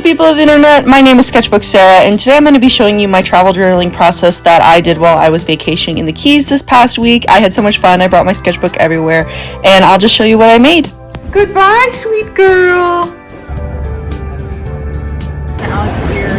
people of the internet, my name is Sketchbook Sarah, and today I'm going to be showing you my travel journaling process that I did while I was vacationing in the Keys this past week. I had so much fun, I brought my sketchbook everywhere, and I'll just show you what I made. Goodbye, sweet girl!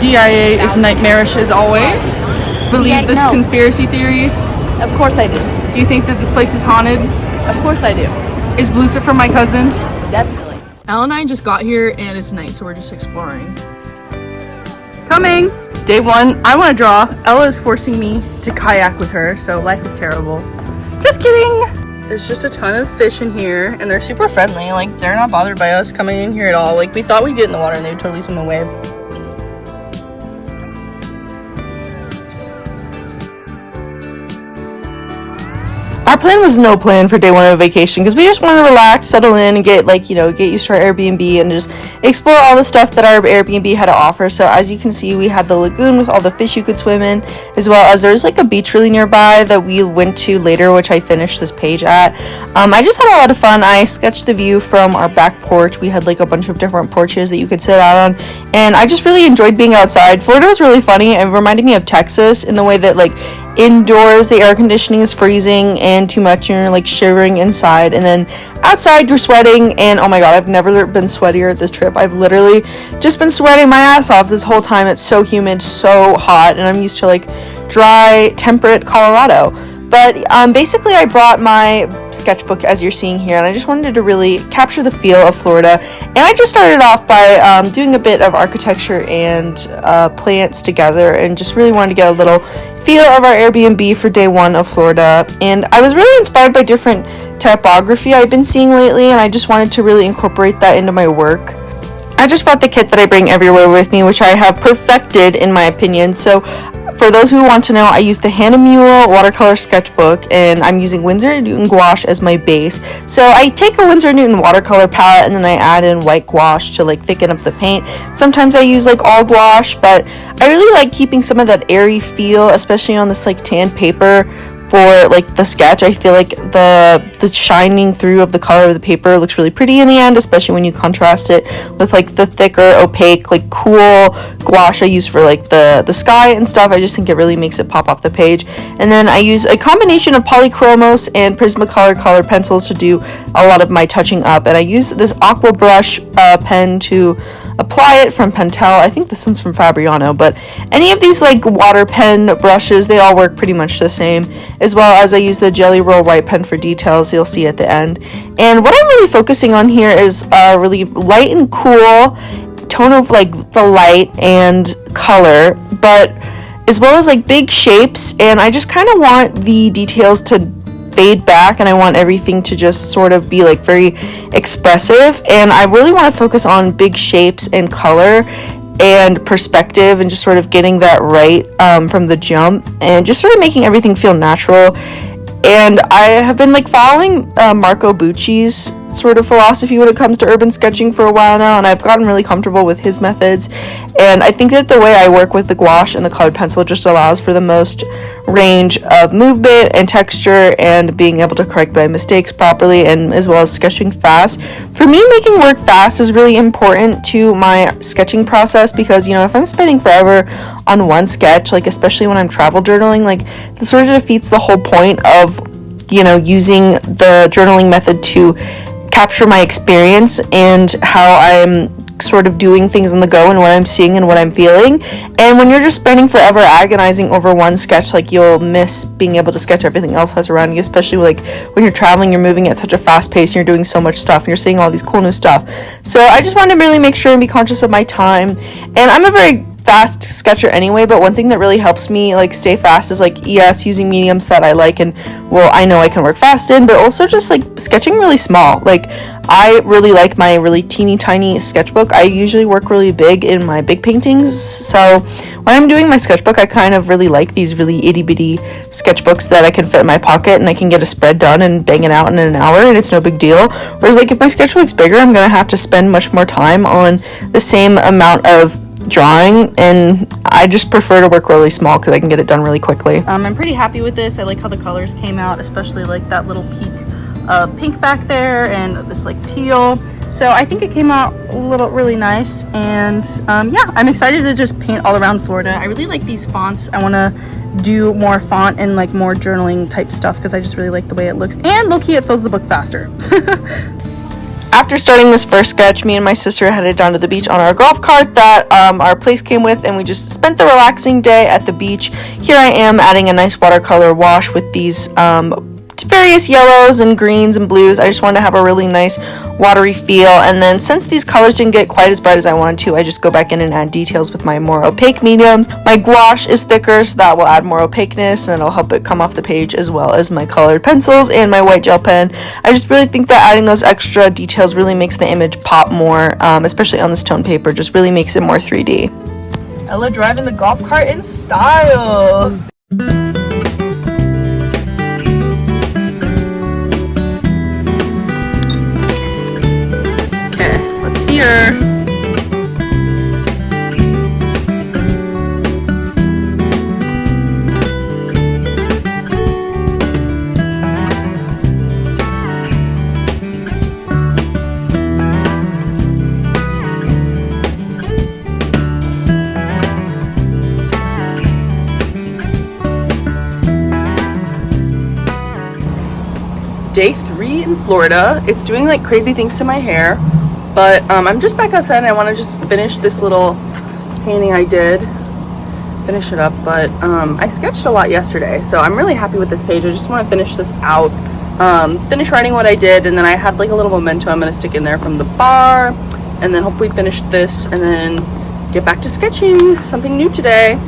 DIA is nightmarish as always. Believe this conspiracy theories? Of course I do. Do you think that this place is haunted? Of course I do. Is Lucifer my cousin? Definitely. Elle and I just got here and it's night, so we're just exploring. Coming! Day one, I want to draw. Ella is forcing me to kayak with her, so life is terrible. Just kidding! There's just a ton of fish in here, and they're super friendly. Like, they're not bothered by us coming in here at all. Like, we thought we'd get in the water and they would totally swim away. Our plan was no plan for day one of vacation because we just want to relax, settle in, and get used to our Airbnb and just explore all the stuff that our Airbnb had to offer. So as you can see, we had the lagoon with all the fish you could swim in, as well as there's like a beach really nearby that we went to later, which I finished this page at. I just had a lot of fun. I sketched the view from our back porch. We had like a bunch of different porches that you could sit out on, and I just really enjoyed being outside. Florida was really funny. It reminded me of Texas in the way that like indoors the air conditioning is freezing and too much and you're like shivering inside, and then outside you're sweating, and oh my god, I've never been sweatier at this trip. I've literally just been sweating my ass off this whole time. It's so humid, so hot, and I'm used to like dry, temperate Colorado. But basically I brought my sketchbook as you're seeing here, and I just wanted to really capture the feel of Florida. And I just started off by doing a bit of architecture and plants together, and just really wanted to get a little feel of our Airbnb for day one of Florida. And I was really inspired by different typography I've been seeing lately, and I just wanted to really incorporate that into my work. I just brought the kit that I bring everywhere with me, which I have perfected in my opinion. So for those who want to know, I use the Hahnemühle watercolor sketchbook, and I'm using Winsor Newton gouache as my base. So I take a Winsor Newton watercolor palette and then I add in white gouache to like thicken up the paint. Sometimes I use like all gouache, but I really like keeping some of that airy feel, especially on this like tan paper. For like the sketch, I feel like the shining through of the color of the paper looks really pretty in the end, especially when you contrast it with like the thicker, opaque, like cool gouache I use for like the sky and stuff. I just think it really makes it pop off the page. And then I use a combination of Polychromos and Prismacolor color pencils to do a lot of my touching up, and I use this aqua brush pen to apply it from Pentel. I think this one's from Fabriano, but any of these like water pen brushes, they all work pretty much the same, as well as I use the Jelly Roll white pen for details you'll see at the end. And what I'm really focusing on here is a really light and cool tone of like the light and color, but as well as like big shapes, and I just kind of want the details to fade back, and I want everything to just sort of be like very expressive, and I really want to focus on big shapes and color and perspective and just sort of getting that right from the jump, and just sort of making everything feel natural. And I have been like following Marco Bucci's sort of philosophy when it comes to urban sketching for a while now, and I've gotten really comfortable with his methods. And I think that the way I work with the gouache and the colored pencil just allows for the most range of movement and texture, and being able to correct my mistakes properly, and as well as sketching fast. For me, making work fast is really important to my sketching process, because if I'm spending forever on one sketch, like especially when I'm travel journaling, like this sort of defeats the whole point of using the journaling method to capture my experience and how I'm sort of doing things on the go and what I'm seeing and what I'm feeling. And when you're just spending forever agonizing over one sketch, like you'll miss being able to sketch everything else that's around you, especially like when you're traveling, you're moving at such a fast pace and you're doing so much stuff and you're seeing all these cool new stuff. So I just wanted to really make sure and be conscious of my time. And I'm a very fast sketcher anyway, but one thing that really helps me like stay fast is like using mediums that I like and I know I can work fast in, but also just like sketching really small. Like I really like my really teeny tiny sketchbook. I usually work really big in my big paintings, so when I'm doing my sketchbook, I kind of really like these really itty bitty sketchbooks that I can fit in my pocket and I can get a spread done and bang it out in an hour and it's no big deal. Whereas like if my sketchbook's bigger, I'm gonna have to spend much more time on the same amount of drawing, and I just prefer to work really small because I can get it done really quickly. I'm pretty happy with this. I like how the colors came out, especially like that little peak pink back there and this like teal. So I think it came out really nice, and yeah, I'm excited to just paint all around Florida. I really like these fonts. I want to do more font and like more journaling type stuff because I just really like the way it looks, and low-key it fills the book faster. After starting this first sketch, me and my sister headed down to the beach on our golf cart that our place came with, and we just spent the relaxing day at the beach. Here I am adding a nice watercolor wash with these various yellows and greens and blues. I just wanted to have a really nice watery feel, and then since these colors didn't get quite as bright as I wanted to, I just go back in and add details with my more opaque mediums. My gouache is thicker, so that will add more opaqueness, and it'll help it come off the page, as well as my colored pencils and my white gel pen. I just really think that adding those extra details really makes the image pop more, especially on this tone paper, just really makes it more 3D. Ella driving the golf cart in style. Here. Day 3 in Florida. It's doing like crazy things to my hair. But I'm just back outside and I want to just finish this little painting I did. Finish it up, but I sketched a lot yesterday, so I'm really happy with this page. I just want to finish this out, finish writing what I did, and then I had like a little memento I'm going to stick in there from the bar, and then hopefully finish this, and then get back to sketching something new today.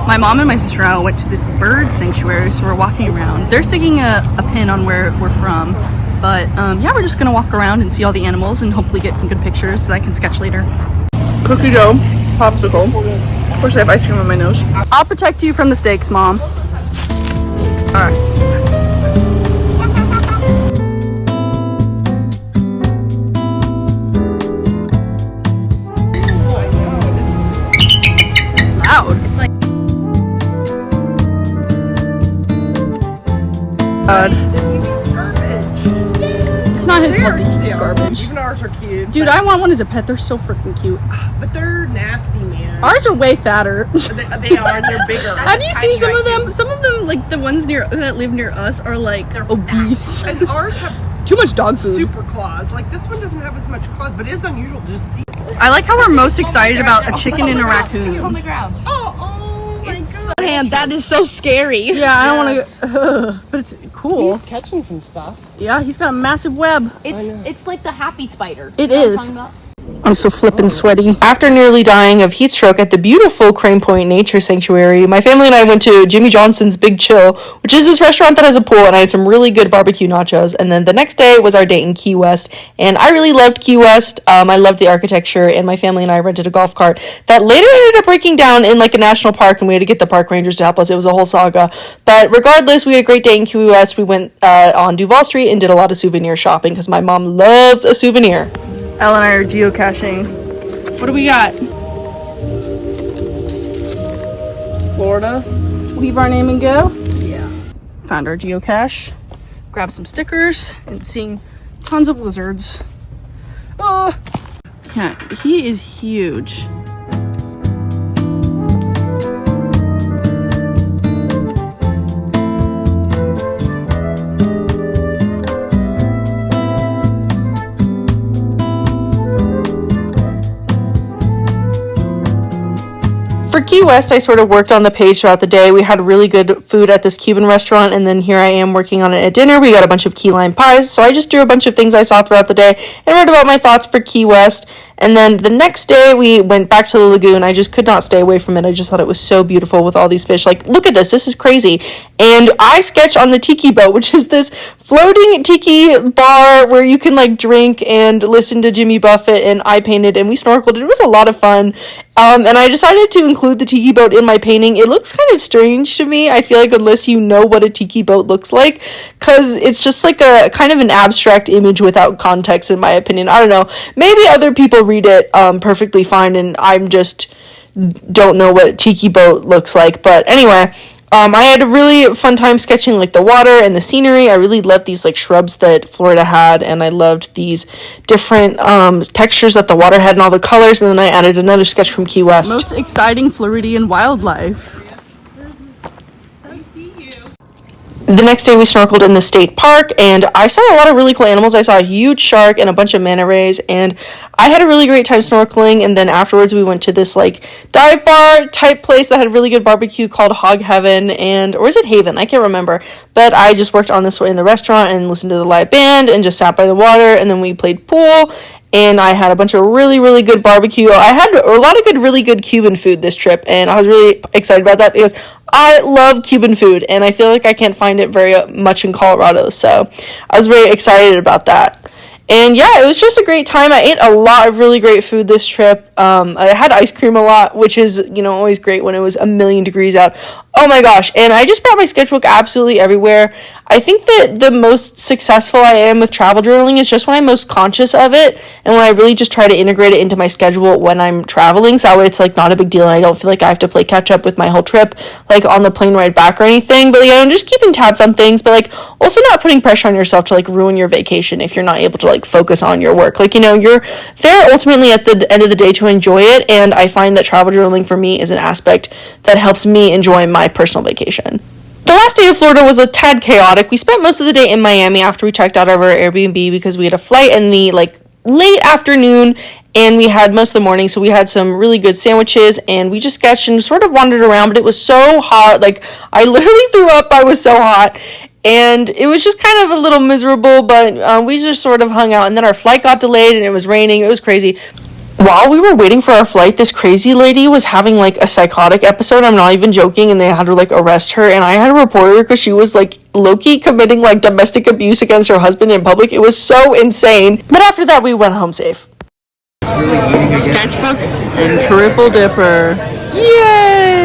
My mom and my sister and I went to this bird sanctuary, so we're walking around. They're sticking a pin on where we're from, but yeah, we're just gonna walk around and see all the animals and hopefully get some good pictures so that I can sketch later. Cookie dough, popsicle. Of course I have ice cream on my nose. I'll protect you from the stakes, Mom. All right. It's not his fault that he eats garbage. Even ours are cute. Dude, I want one as a pet. They're so freaking cute. But they're nasty, man. Ours are way fatter. They are. They're bigger. Have you seen some of them? Some of them, like the ones that live near us, are like they're obese. And ours have too much dog food. Super claws. Like this one doesn't have as much claws, but it is unusual to just see. I like how we're most excited about a chicken and a raccoon. On the ground. Oh my god. Man, that is so scary. Yeah, I don't want to. But it's cool. He's catching some stuff. Yeah, he's got a massive web. It's like the happy spider. It is. I'm so flippin' sweaty. After nearly dying of heat stroke at the beautiful Crane Point Nature Sanctuary, my family and I went to Jimmy Johnson's Big Chill, which is this restaurant that has a pool, and I had some really good barbecue nachos. And then the next day was our date in Key West, and I really loved Key West. I loved the architecture, and my family and I rented a golf cart that later ended up breaking down in like a national park, and we had to get the park rangers to help us. It was a whole saga. But regardless, we had a great day in Key West. We went on Duval Street and did a lot of souvenir shopping because my mom loves a souvenir. Elle and I are geocaching. What do we got? Florida. Leave our name and go? Yeah. Found our geocache. Grab some stickers and seeing tons of lizards. Oh! Yeah, he is huge. For Key West, I sort of worked on the page throughout the day. We had really good food at this Cuban restaurant, and then here I am working on it at dinner. We got a bunch of key lime pies, so I just drew a bunch of things I saw throughout the day and wrote about my thoughts for Key West. And then the next day we went back to the lagoon. I just could not stay away from it. I just thought it was so beautiful with all these fish. Like, look at this. This is crazy. And I sketched on the tiki boat, which is this floating tiki bar where you can like drink and listen to Jimmy Buffett, and I painted and we snorkeled. It was a lot of fun. And I decided to include the tiki boat in my painting. It looks kind of strange to me, I feel like, unless you know what a tiki boat looks like, because it's just like a kind of an abstract image without context, in my opinion. I don't know. Maybe other people read it perfectly fine, and I'm just don't know what tiki boat looks like. But anyway, I had a really fun time sketching like the water and the scenery. I really loved these like shrubs that Florida had, and I loved these different textures that the water had and all the colors. And then I added another sketch from Key West. Most exciting Floridian wildlife. The next day we snorkeled in the state park, and I saw a lot of really cool animals. I saw a huge shark and a bunch of manta rays, and I had a really great time snorkeling. And then afterwards we went to this like dive bar type place that had really good barbecue called Hog Heaven, or is it Haven? I can't remember. But I just worked on this in the restaurant and listened to the live band and just sat by the water, and then we played pool. And I had a bunch of really, really good barbecue. I had a lot of really good Cuban food this trip, and I was really excited about that because I love Cuban food, and I feel like I can't find it very much in Colorado, so I was very excited about that. And yeah, it was just a great time. I ate a lot of really great food this trip. I had ice cream a lot, which is, always great when it was 1,000,000 degrees out. Oh my gosh. And I just brought my sketchbook absolutely everywhere. I think that the most successful I am with travel journaling is just when I'm most conscious of it, and when I really just try to integrate it into my schedule when I'm traveling, so that way it's like not a big deal and I don't feel like I have to play catch up with my whole trip, like on the plane ride back or anything. But I'm just keeping tabs on things, but like also not putting pressure on yourself to like ruin your vacation if you're not able to like focus on your work. Like, you're there ultimately at the end of the day to enjoy it, and I find that travel journaling for me is an aspect that helps me enjoy my personal vacation. The last day of Florida was a tad chaotic. We spent most of the day in Miami after we checked out of our Airbnb because we had a flight in the late afternoon, and we had most of the morning, so we had some really good sandwiches, and we just sketched and sort of wandered around, but it was so hot. Like, I literally threw up. I was so hot. And it was just kind of a little miserable, but we just sort of hung out, and then our flight got delayed, and it was raining. It was crazy. While we were waiting for our flight, this crazy lady was having a psychotic episode. I'm not even joking, and they had to arrest her, and I had to report her because she was low-key committing domestic abuse against her husband in public. It was so insane. But after that, we went home safe. Sketchbook and Triple Dipper. Yay!